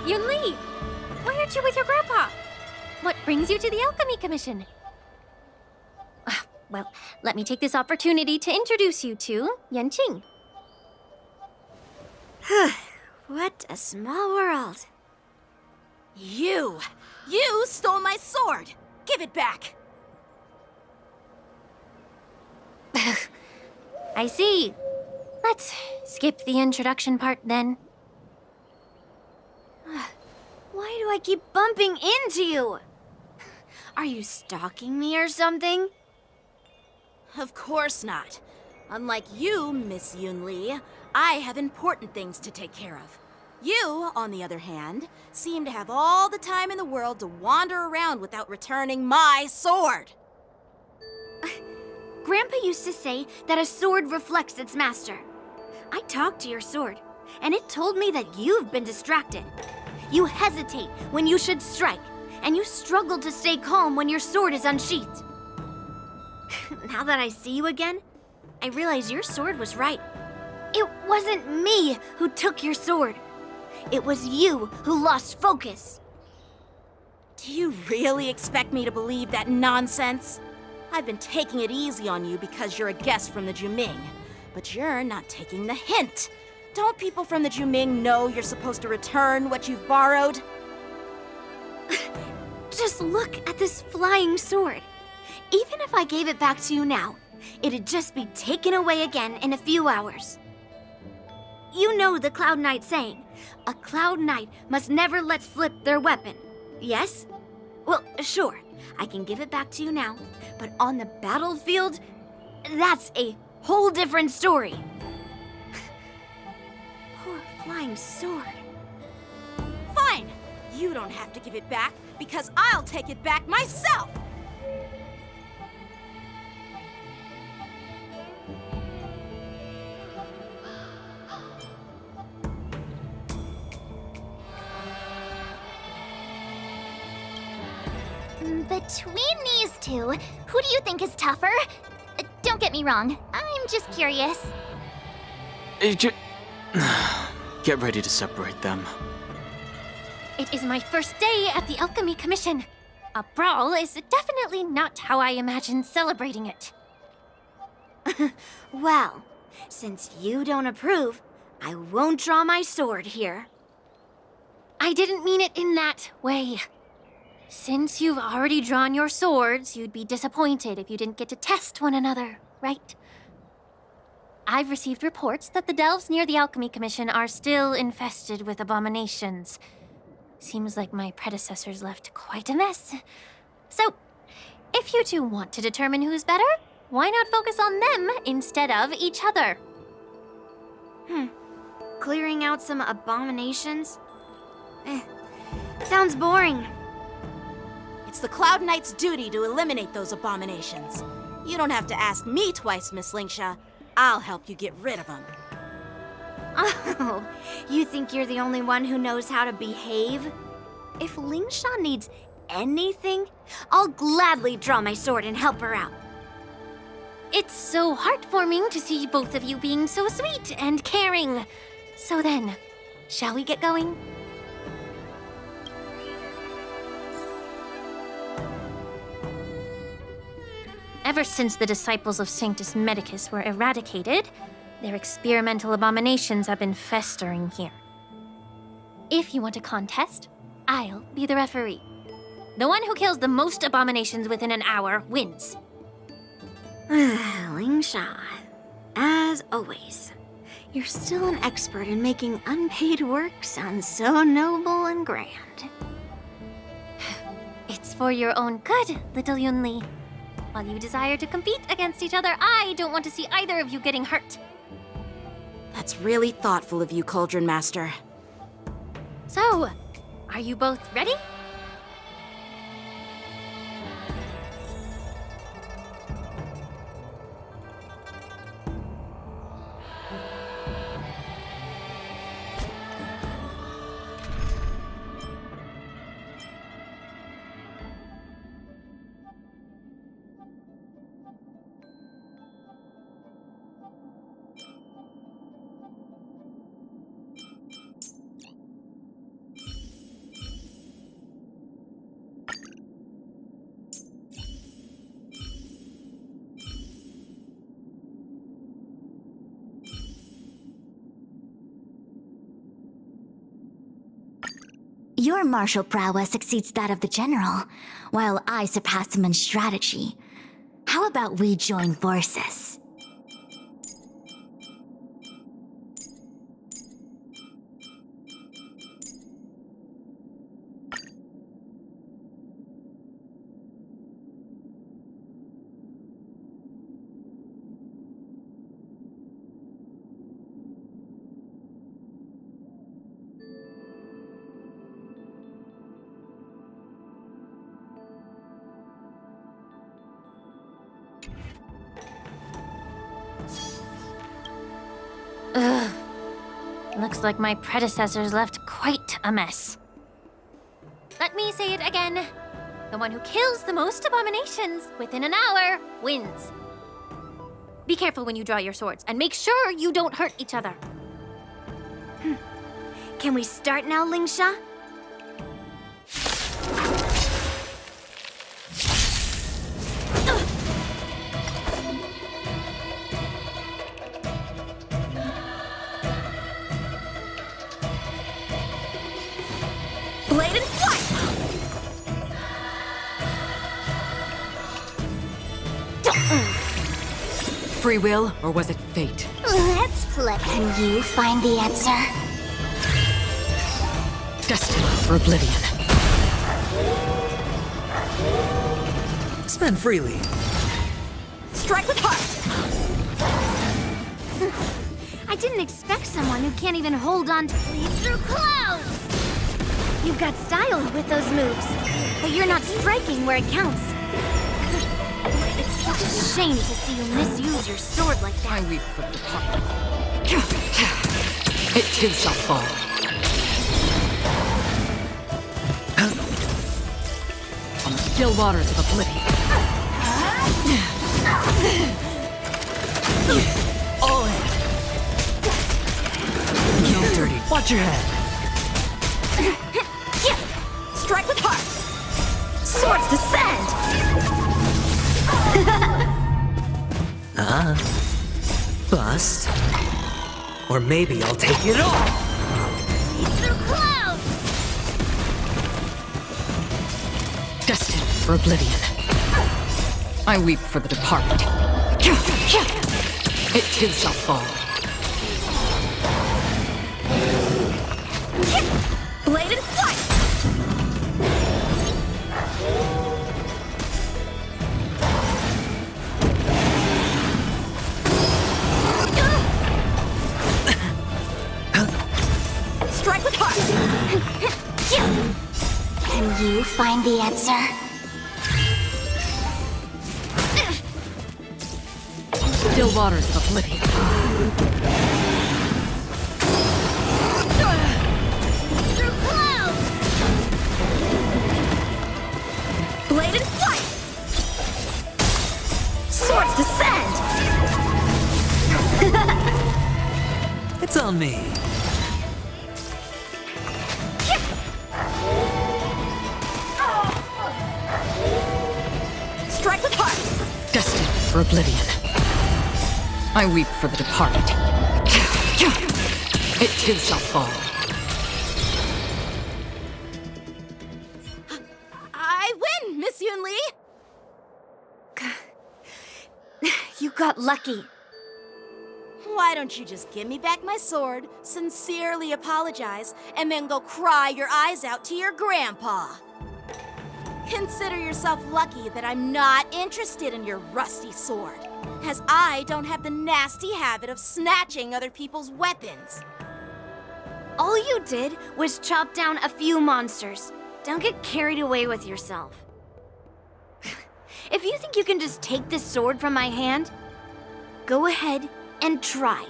Yunli! Why aren't you with your grandpa? What brings you to the Alchemy Commission? Well, let me take this opportunity to introduce you to Yanqing. What a small world. You stole my sword! Give it back! I see. Let's skip the introduction part then. Why do I keep bumping into you? Are you stalking me or something? Of course not. Unlike you, Miss Yunli, I have important things to take care of. You, on the other hand, seem to have all the time in the world to wander around without returning my sword. Grandpa used to say that a sword reflects its master. I talked to your sword, and it told me that you've been distracted. You hesitate when you should strike, and you struggle to stay calm when your sword is unsheathed. Now that I see you again, I realize your sword was right. It wasn't me who took your sword. It was you who lost focus. Do you really expect me to believe that nonsense? I've been taking it easy on you because you're a guest from the Juming, but you're not taking the hint. Don't people from the Juming know you're supposed to return what you've borrowed? Just look at this flying sword. Even if I gave it back to you now, it'd just be taken away again in a few hours. You know the Cloud Knight saying, a Cloud Knight must never let slip their weapon, yes? Well, sure, I can give it back to you now, but on the battlefield, that's a whole different story. Poor flying sword. Fine! You don't have to give it back, because I'll take it back myself! Between these two, who do you think is tougher? Don't get me wrong, I'm just curious. Get ready to separate them. It is my first day at the Alchemy Commission. A brawl is definitely not how I imagined celebrating it. Well, since you don't approve, I won't draw my sword here. I didn't mean it in that way. Since you've already drawn your swords, you'd be disappointed if you didn't get to test one another, right? I've received reports that the delves near the Alchemy Commission are still infested with abominations. Seems like my predecessors left quite a mess. So, if you two want to determine who's better, why not focus on them instead of each other? Clearing out some abominations? Sounds boring. It's the Cloud Knight's duty to eliminate those abominations. You don't have to ask me twice, Miss Lingsha. I'll help you get rid of them. Oh, you think you're the only one who knows how to behave? If Lingsha needs anything, I'll gladly draw my sword and help her out. It's so heartwarming to see both of you being so sweet and caring. So then, shall we get going? Ever since the disciples of Sanctus Medicus were eradicated, their experimental abominations have been festering here. If you want a contest, I'll be the referee. The one who kills the most abominations within an hour wins. Lingsha, as always, you're still an expert in making unpaid work sound so noble and grand. It's for your own good, little Yunli. While you desire to compete against each other, I don't want to see either of you getting hurt. That's really thoughtful of you, Cauldron Master. So, are you both ready? Your martial prowess exceeds that of the general, while I surpass him in strategy. How about we join forces? Ugh. Looks like my predecessors left quite a mess. Let me say it again. The one who kills the most abominations within an hour wins. Be careful when you draw your swords, and make sure you don't hurt each other. Can we start now, Lingsha? Blade and flight! Free will, or was it fate? Let's flip. Can you find the answer? Destined for oblivion. Spend freely. Strike with heart! I didn't expect someone who can't even hold on to bleed through clouds! You've got style with those moves, but you're not striking where it counts. It's such a shame to see you misuse your sword like I that. weep for the departed. It too shall fall. On the still waters of oblivion. All in. No dirty. Watch your head. Strike with heart! Swords descend! Bust. Or maybe I'll take it all. Through clouds! Destined for oblivion. I weep for the departed. It too shall fall. Blade and flight! Strike with heart! Can you find the answer? Still waters of oblivion. Through clouds! Blade and flight! Swords descend! It's on me. Strike with heart! Destined for oblivion. I weep for the departed. It too shall fall. I win, Miss Yun Li! You got lucky. Why don't you just give me back my sword, sincerely apologize, and then go cry your eyes out to your grandpa? Consider yourself lucky that I'm not interested in your rusty sword, as I don't have the nasty habit of snatching other people's weapons. All you did was chop down a few monsters. Don't get carried away with yourself. If you think you can just take this sword from my hand, go ahead and try.